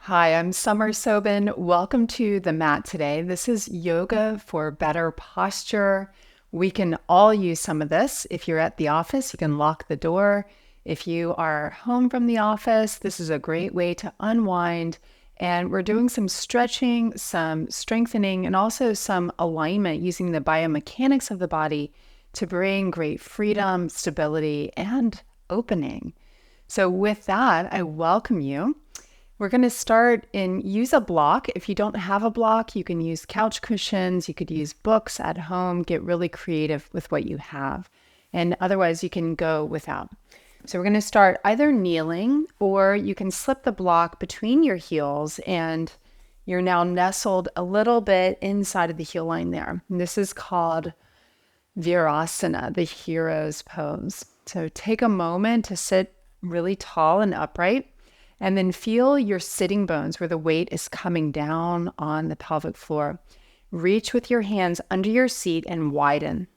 Hi, I'm Summer Sobin. Welcome to the mat today. This is yoga for better posture. We can all use some of this. If you're at the office, you can lock the door. If you are home from the office, this is a great way to unwind. And we're doing some stretching, some strengthening, and also some alignment using the biomechanics of the body to bring great freedom, stability, and opening. So with that, I welcome you. We're going to start and use a block. If you don't have a block, you can use couch cushions. You could use books at home. Get really creative with what you have. And otherwise, you can go without. So we're going to start either kneeling, or you can slip the block between your heels and you're now nestled a little bit inside of the heel line there. And this is called Virasana, the hero's pose. So take a moment to sit really tall and upright. And then feel your sitting bones where the weight is coming down on the pelvic floor. Reach with your hands under your seat and widen.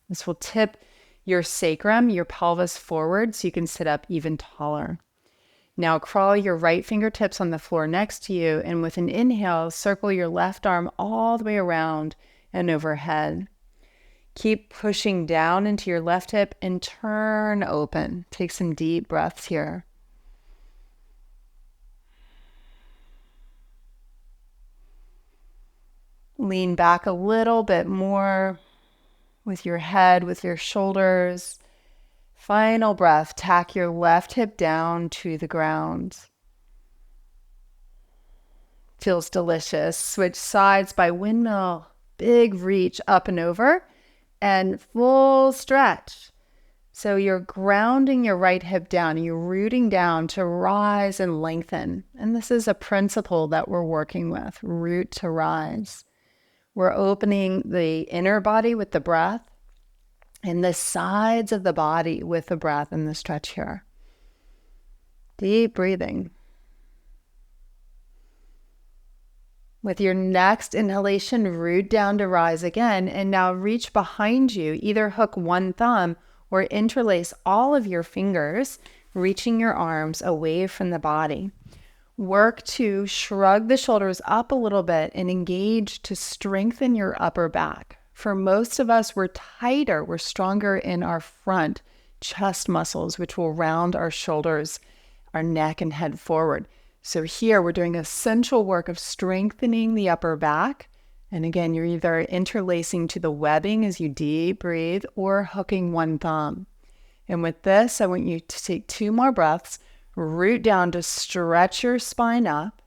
This will tip your sacrum, your pelvis forward so you can sit up even taller. Now crawl your right fingertips on the floor next to you, and with an inhale, circle your left arm all the way around and overhead. Keep pushing down into your left hip and turn open. Take some deep breaths here. Lean back a little bit more with your head, with your shoulders. Final breath, tack your left hip down to the ground. Feels delicious. Switch sides by windmill. Big reach up and over and full stretch. So you're grounding your right hip down. You're rooting down to rise and lengthen. And this is a principle that we're working with, root to rise. We're opening the inner body with the breath and the sides of the body with the breath and the stretch here. Deep breathing. With your next inhalation, root down to rise again, and now reach behind you. Either hook one thumb or interlace all of your fingers, reaching your arms away from the body. Work to shrug the shoulders up a little bit and engage to strengthen your upper back. For most of us, we're tighter, we're stronger in our front chest muscles, which will round our shoulders, our neck, and head forward. So here we're doing essential work of strengthening the upper back. And again, you're either interlacing to the webbing as you deep breathe or hooking one thumb. And with this, I want you to take 2 more breaths. Root down to stretch your spine up.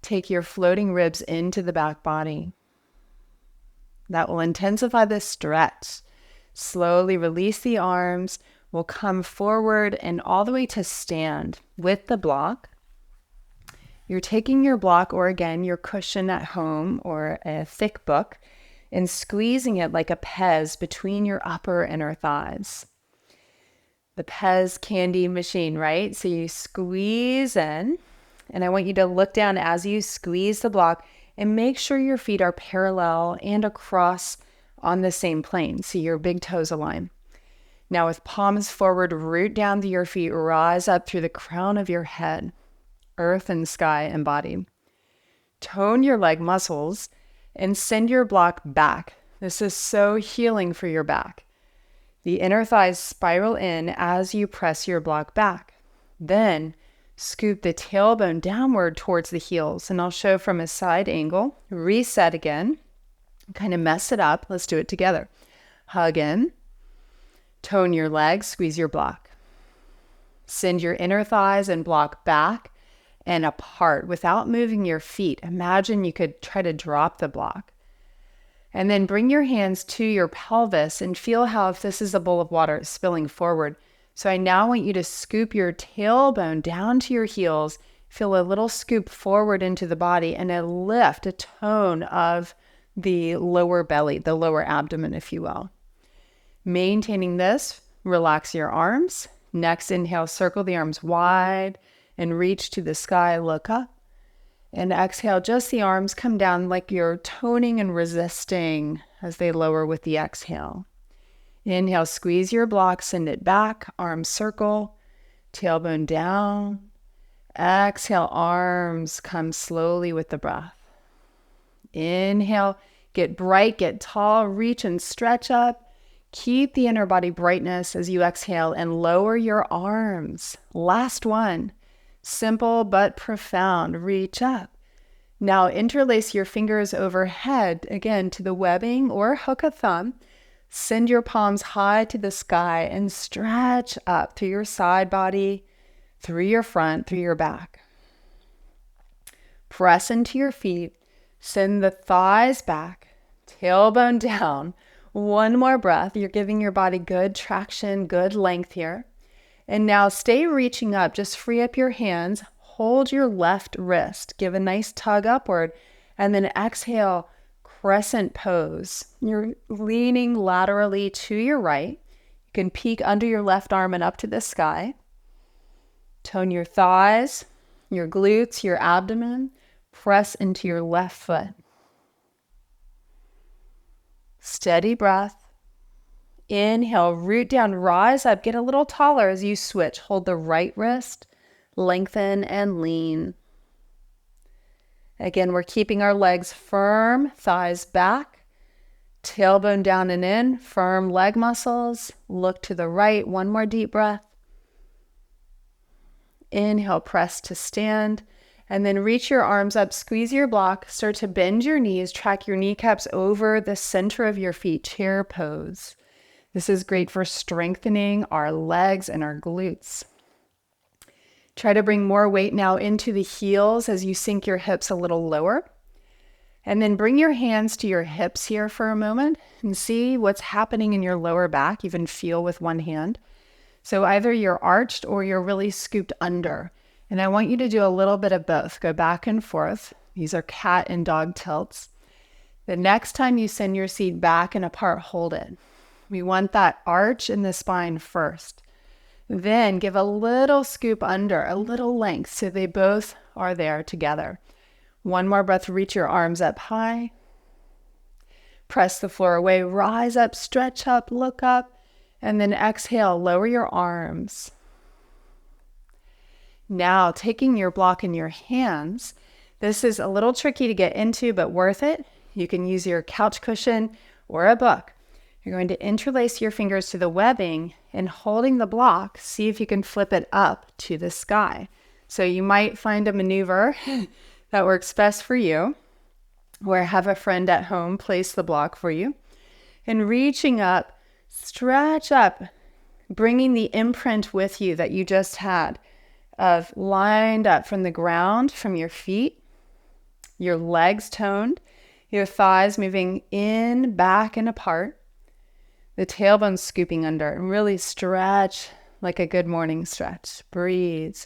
Take your floating ribs into the back body. That will intensify the stretch. Slowly release the arms. We'll come forward and all the way to stand with the block. You're taking your block, or again, your cushion at home or a thick book, and squeezing it like a Pez between your upper and inner thighs. The Pez candy machine, right? So you squeeze in, and I want you to look down as you squeeze the block and make sure your feet are parallel and across on the same plane. So your big toes align. Now with palms forward, root down to your feet, rise up through the crown of your head, earth and sky embodied. Tone your leg muscles and send your block back. This is so healing for your back. The inner thighs spiral in as you press your block back. Then scoop the tailbone downward towards the heels. And I'll show from a side angle. Reset again. Kind of mess it up. Let's do it together. Hug in. Tone your legs. Squeeze your block. Send your inner thighs and block back and apart without moving your feet. Imagine you could try to drop the block. And then bring your hands to your pelvis and feel how, if this is a bowl of water, it's spilling forward. So I now want you to scoop your tailbone down to your heels, feel a little scoop forward into the body, and a lift, a tone of the lower belly, the lower abdomen, if you will. Maintaining this, relax your arms. Next inhale, circle the arms wide and reach to the sky, look up. And exhale, just the arms come down like you're toning and resisting as they lower with the exhale. Inhale, squeeze your block, send it back, arms circle, tailbone down. Exhale, arms come slowly with the breath. Inhale, get bright, get tall, reach and stretch up. Keep the inner body brightness as you exhale and lower your arms. Last one. Simple but profound. Reach up. Now interlace your fingers overhead, again to the webbing or hook a thumb. Send your palms high to the sky and stretch up through your side body, through your front, through your back. Press into your feet. Send the thighs back, tailbone down. One more breath. You're giving your body good traction, good length here. And now stay reaching up. Just free up your hands. Hold your left wrist. Give a nice tug upward. And then exhale, crescent pose. You're leaning laterally to your right. You can peek under your left arm and up to the sky. Tone your thighs, your glutes, your abdomen. Press into your left foot. Steady breath. Inhale, root down, rise up, get a little taller as you switch. Hold the right wrist, lengthen and lean. Again, we're keeping our legs firm, thighs back, tailbone down and in, firm leg muscles. Look to the right, one more deep breath. Inhale, press to stand. And then reach your arms up, squeeze your block, start to bend your knees, track your kneecaps over the center of your feet, chair pose. This is great for strengthening our legs and our glutes. Try to bring more weight now into the heels as you sink your hips a little lower. And then bring your hands to your hips here for a moment and see what's happening in your lower back, even feel with one hand. So either you're arched or you're really scooped under. And I want you to do a little bit of both. Go back and forth. These are cat and dog tilts. The next time you send your seat back and apart, hold it. We want that arch in the spine first. Then give a little scoop under, a little length, so they both are there together. One more breath, reach your arms up high. Press the floor away, rise up, stretch up, look up, and then exhale, lower your arms. Now, taking your block in your hands, this is a little tricky to get into, but worth it. You can use your couch cushion or a book. You're going to interlace your fingers to the webbing and holding the block, see if you can flip it up to the sky. So you might find a maneuver that works best for you, or have a friend at home place the block for you. And reaching up, stretch up, bringing the imprint with you that you just had of lined up from the ground, from your feet, your legs toned, your thighs moving in, back, and apart, the tailbone scooping under, and really stretch like a good morning stretch. Breathe.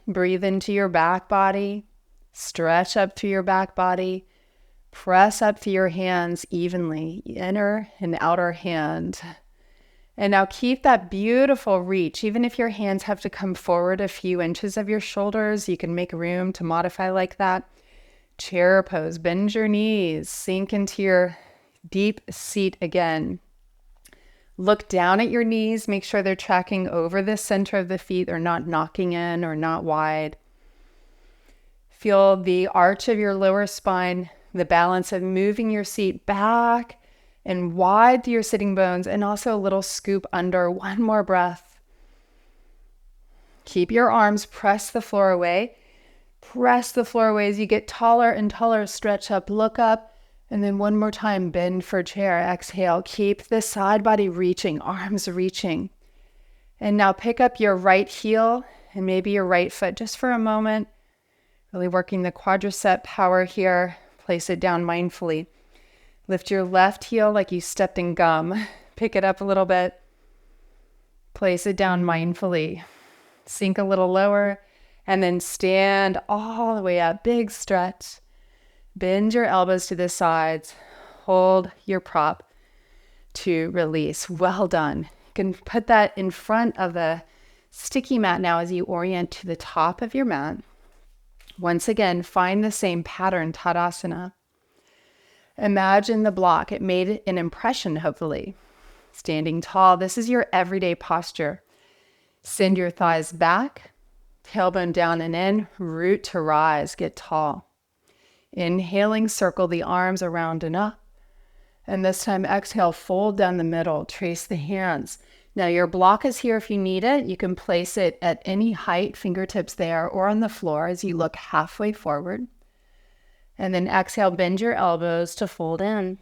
Breathe into your back body, stretch up through your back body, press up through your hands evenly, inner and outer hand. And now keep that beautiful reach. Even if your hands have to come forward a few inches of your shoulders, you can make room to modify like that. Chair pose, bend your knees, sink into your deep seat again. Look down at your knees, make sure they're tracking over the center of the feet. They're not knocking in or not wide. Feel the arch of your lower spine, the balance of moving your seat back and wide through your sitting bones, and also a little scoop under. One more breath. Keep your arms, press the floor away. Press the floor away as you get taller and taller. Stretch up, look up, and then one more time, bend for chair. Exhale, keep the side body reaching, arms reaching. And now pick up your right heel and maybe your right foot just for a moment. Really working the quadricep power here. Place it down mindfully. Lift your left heel like you stepped in gum. Pick it up a little bit. Place it down mindfully. Sink a little lower. And then stand all the way up. Big stretch. Bend your elbows to the sides. Hold your prop to release. Well done. You can put that in front of the sticky mat now as you orient to the top of your mat. Once again, find the same pattern, Tadasana. Imagine the block. It made an impression, hopefully. Standing tall. This is your everyday posture. Send your thighs back, tailbone down and in, root to rise, get tall. Inhaling, circle the arms around and up. And this time, exhale, fold down the middle, trace the hands. Now your block is here if you need it. You can place it at any height, fingertips there or on the floor as you look halfway forward. And then exhale, bend your elbows to fold in.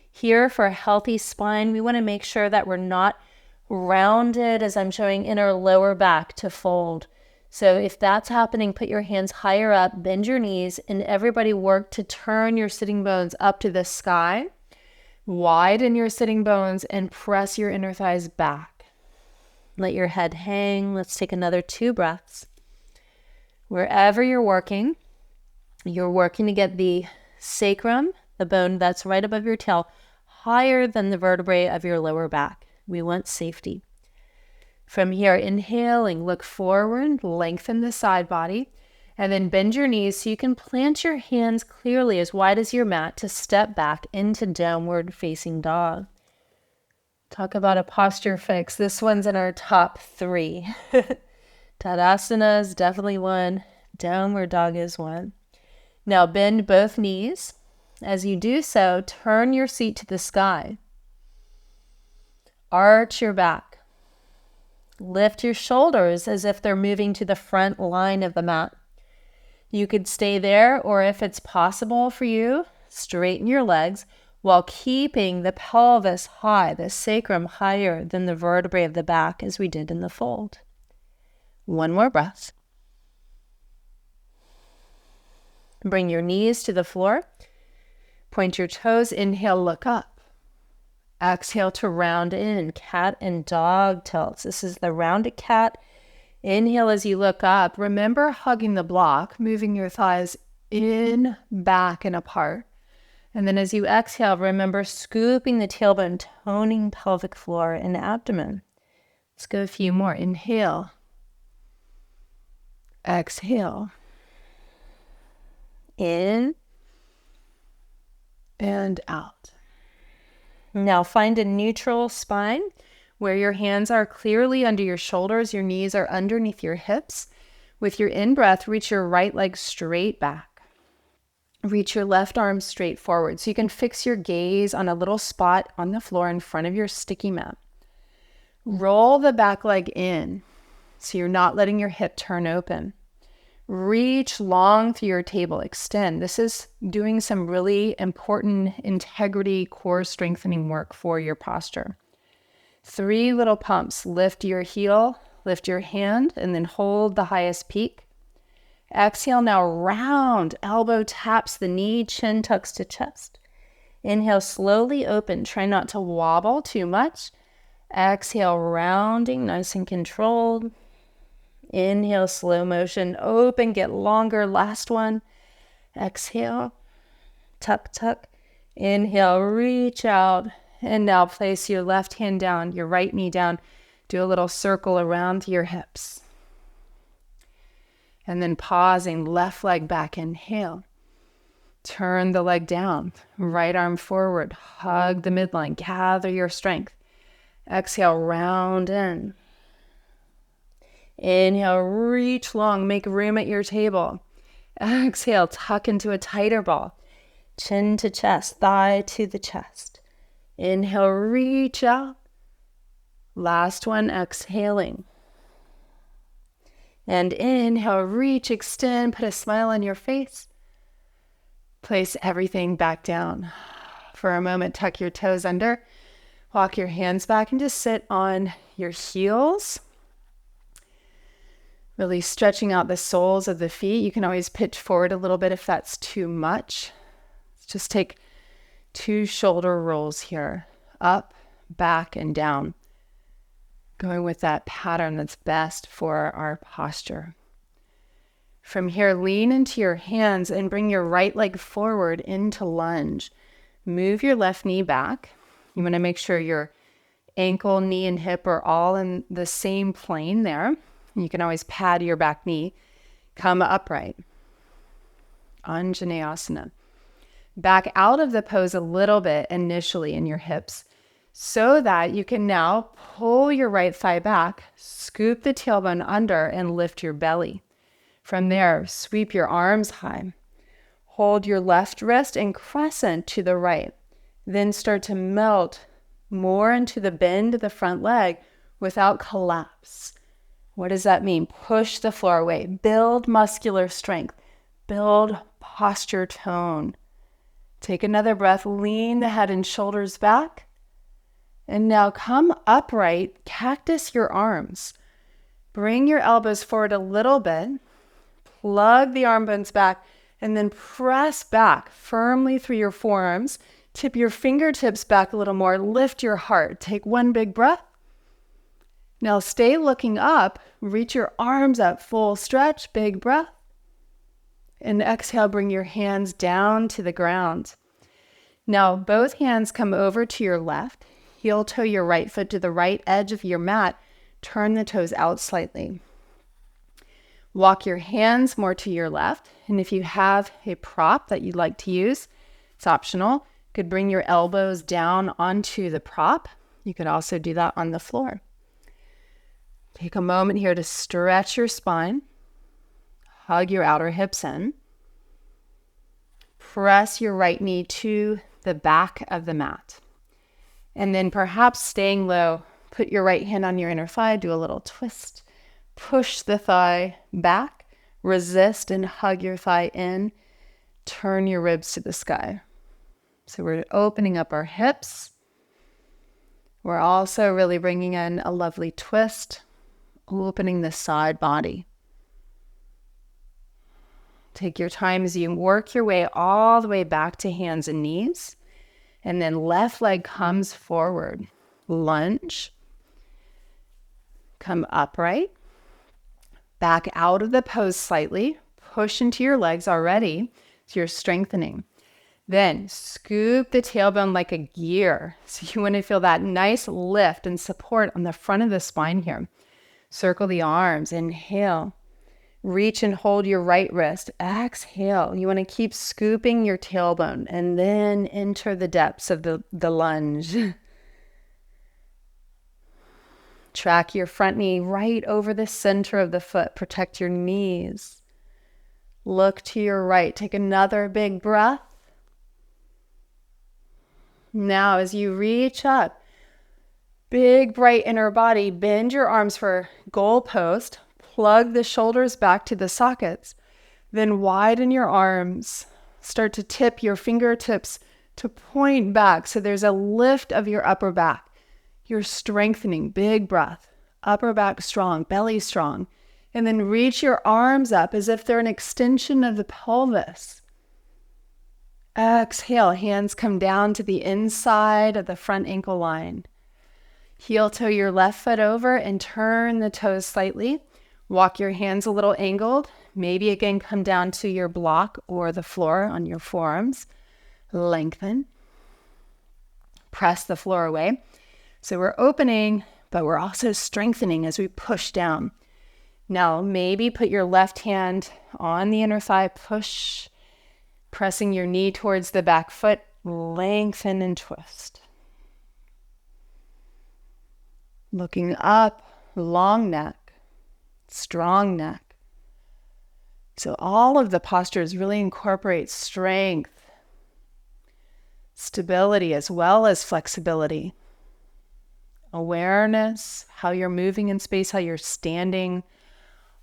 Here for a healthy spine, we want to make sure that we're not rounded as I'm showing in our lower back to fold. So if that's happening, put your hands higher up, bend your knees, and everybody work to turn your sitting bones up to the sky. Widen your sitting bones and press your inner thighs back. Let your head hang. Let's take another 2 breaths. Wherever you're working to get the sacrum, the bone that's right above your tail, higher than the vertebrae of your lower back. We want safety. From here, inhaling, look forward, lengthen the side body, and then bend your knees so you can plant your hands clearly as wide as your mat to step back into downward facing dog. Talk about a posture fix. This one's in our top 3. Tadasana is definitely one. Downward dog is one. Now bend both knees. As you do so, turn your seat to the sky. Arch your back. Lift your shoulders as if they're moving to the front line of the mat. You could stay there, or if it's possible for you, straighten your legs while keeping the pelvis high, the sacrum higher than the vertebrae of the back as we did in the fold. One more breath. Bring your knees to the floor. Point your toes. Inhale, look up. Exhale to round in, cat and dog tilts. This is the rounded cat. Inhale as you look up. Remember hugging the block, moving your thighs in, back, and apart. And then as you exhale, remember scooping the tailbone, toning pelvic floor and abdomen. Let's go a few more. Inhale. Exhale. In and out. Now find a neutral spine where your hands are clearly under your shoulders, your knees are underneath your hips. With your in-breath, reach your right leg straight back. Reach your left arm straight forward so you can fix your gaze on a little spot on the floor in front of your sticky mat. Roll the back leg in so you're not letting your hip turn open. Reach long through your table, extend. This is doing some really important integrity, core strengthening work for your posture. 3 little pumps. Lift your heel, lift your hand, and then hold the highest peak. Exhale, now round. Elbow taps the knee, chin tucks to chest. Inhale, slowly open. Try not to wobble too much. Exhale, rounding, nice and controlled. Inhale, slow motion, open, get longer. Last one. Exhale, tuck, tuck. Inhale, reach out. And now place your left hand down, your right knee down. Do a little circle around your hips. And then pausing, left leg back, inhale. Turn the leg down, right arm forward. Hug the midline, gather your strength. Exhale, round in. Inhale, reach long, make room at your table. Exhale, tuck into a tighter ball. Chin to chest, thigh to the chest. Inhale, reach out. Last one, exhaling. And inhale, reach, extend, put a smile on your face. Place everything back down. For a moment, tuck your toes under. Walk your hands back and just sit on your heels. Really stretching out the soles of the feet. You can always pitch forward a little bit if that's too much. Just take 2 shoulder rolls here. Up, back, and down. Going with that pattern that's best for our posture. From here, lean into your hands and bring your right leg forward into lunge. Move your left knee back. You want to make sure your ankle, knee, and hip are all in the same plane there. You can always pad your back knee. Come upright. Anjaneyasana. Back out of the pose a little bit initially in your hips. so that you can now pull your right thigh back, scoop the tailbone under, and lift your belly. From there, sweep your arms high. Hold your left wrist and crescent to the right. Then start to melt more into the bend of the front leg without collapse. What does that mean? Push the floor away. Build muscular strength. Build posture tone. Take another breath. Lean the head and shoulders back. And now come upright. Cactus your arms. Bring your elbows forward a little bit. Plug the arm bones back. And then press back firmly through your forearms. Tip your fingertips back a little more. Lift your heart. Take one big breath. Now stay looking up. Reach your arms up. Full stretch. Big breath. And exhale, bring your hands down to the ground. Now both hands come over to your left. Heel toe your right foot to the right edge of your mat. Turn the toes out slightly. Walk your hands more to your left. And if you have a prop that you'd like to use, it's optional. You could bring your elbows down onto the prop. You could also do that on the floor. Take a moment here to stretch your spine. Hug your outer hips in. Press your right knee to the back of the mat. And then perhaps staying low, put your right hand on your inner thigh, do a little twist. Push the thigh back, resist and hug your thigh in. Turn your ribs to the sky. So we're opening up our hips. We're also really bringing in a lovely twist, opening the side body. Take your time as you work your way all the way back to hands and knees. And then left leg comes forward. Lunge. Come upright. Back out of the pose slightly. Push into your legs already. So you're strengthening. Then scoop the tailbone like a gear. So you want to feel that nice lift and support on the front of the spine here. Circle the arms. Inhale. Reach and hold your right wrist. Exhale. You want to keep scooping your tailbone and then enter the depths of the lunge. Track your front knee right over the center of the foot. Protect your knees. Look to your right. Take another big breath. Now as you reach up, big bright inner body, bend your arms for goal post. Plug the shoulders back to the sockets. Then widen your arms. Start to tip your fingertips to point back. So there's a lift of your upper back. You're strengthening. Big breath. Upper back strong. Belly strong. And then reach your arms up as if they're an extension of the pelvis. Exhale. Hands come down to the inside of the front ankle line. Heel toe your left foot over and turn the toes slightly. Walk your hands a little angled. Maybe again come down to your block or the floor on your forearms. Lengthen. Press the floor away. So we're opening, but we're also strengthening as we push down. Now maybe put your left hand on the inner thigh. Push. Pressing your knee towards the back foot. Lengthen and twist. Looking up. Long neck. Strong neck. So all of the postures really incorporate strength, stability, as well as flexibility, awareness, how you're moving in space, how you're standing.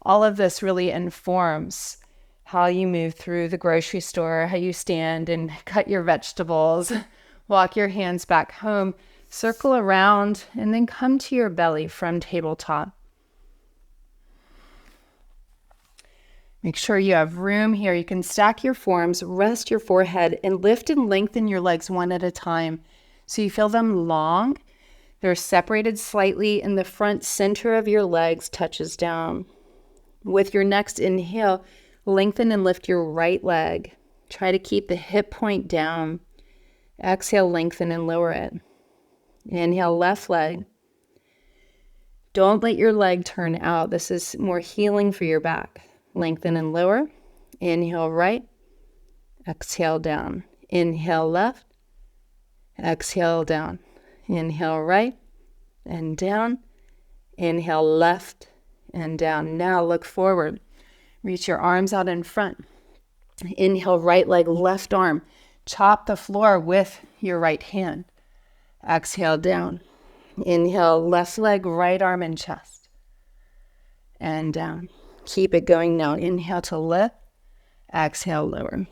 All of this really informs how you move through the grocery store, how you stand and cut your vegetables, walk your hands back home, circle around, and then come to your belly from tabletop. Make sure you have room here. You can stack your forearms, rest your forehead, and lift and lengthen your legs one at a time. So you feel them long. They're separated slightly, and the front center of your legs touches down. With your next inhale, lengthen and lift your right leg. Try to keep the hip point down. Exhale, lengthen and lower it. Inhale, left leg. Don't let your leg turn out. This is more healing for your back. Lengthen and lower. Inhale right. Exhale down. Inhale left. Exhale down. Inhale right and down. Inhale left and down. Now look forward. Reach your arms out in front. Inhale, right leg, left arm. Chop the floor with your right hand. Exhale down. Inhale, left leg, right arm and chest. And down. Keep it going now. Inhale to lift. Exhale, lower.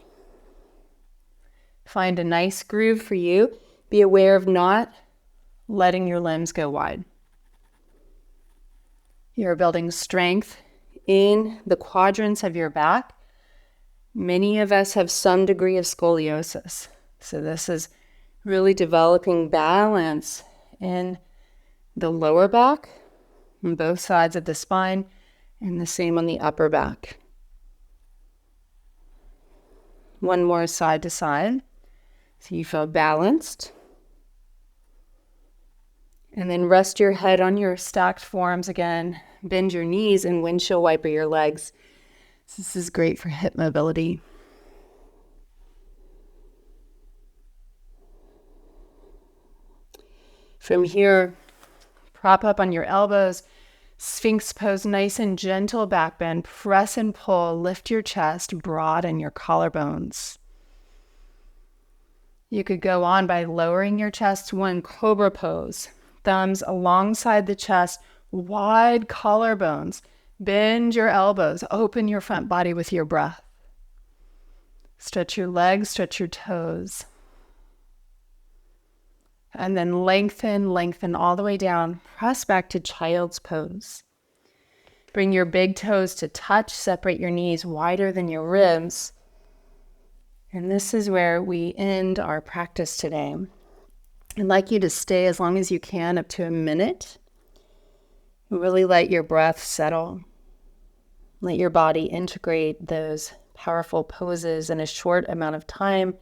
Find a nice groove for you. Be aware of not letting your limbs go wide. You're building strength in the quadrants of your back. Many of us have some degree of scoliosis. So this is really developing balance in the lower back, on both sides of the spine, and the same on the upper back. One more side to side, so you feel balanced. And then rest your head on your stacked forearms again. Bend your knees and windshield wiper your legs. This is great for hip mobility. From here, prop up on your elbows. Sphinx pose, nice and gentle back bend. Press and pull. Lift your chest, broaden your collarbones. You could go on by lowering your chest, one cobra pose. Thumbs alongside the chest, wide collarbones. Bend your elbows, open your front body with your breath. Stretch your legs, stretch your toes. And then lengthen all the way down. Press back to child's pose. Bring your big toes to touch, separate your knees wider than your ribs. And this is where we end our practice today. I'd like you to stay as long as you can, up to a minute. Really let your breath settle. Let your body integrate those powerful poses in a short amount of time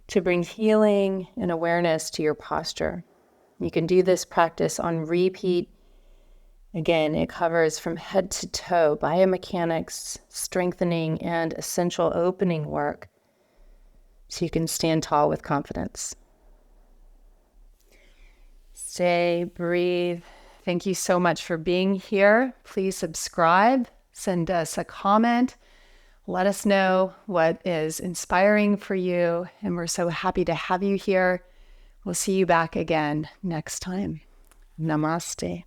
to bring healing and awareness to your posture. You can do this practice on repeat. Again, it covers from head to toe, biomechanics, strengthening, and essential opening work so you can stand tall with confidence. Stay, breathe. Thank you so much for being here. Please subscribe, send us a comment. Let us know what is inspiring for you, and we're so happy to have you here. We'll see you back again next time. Namaste.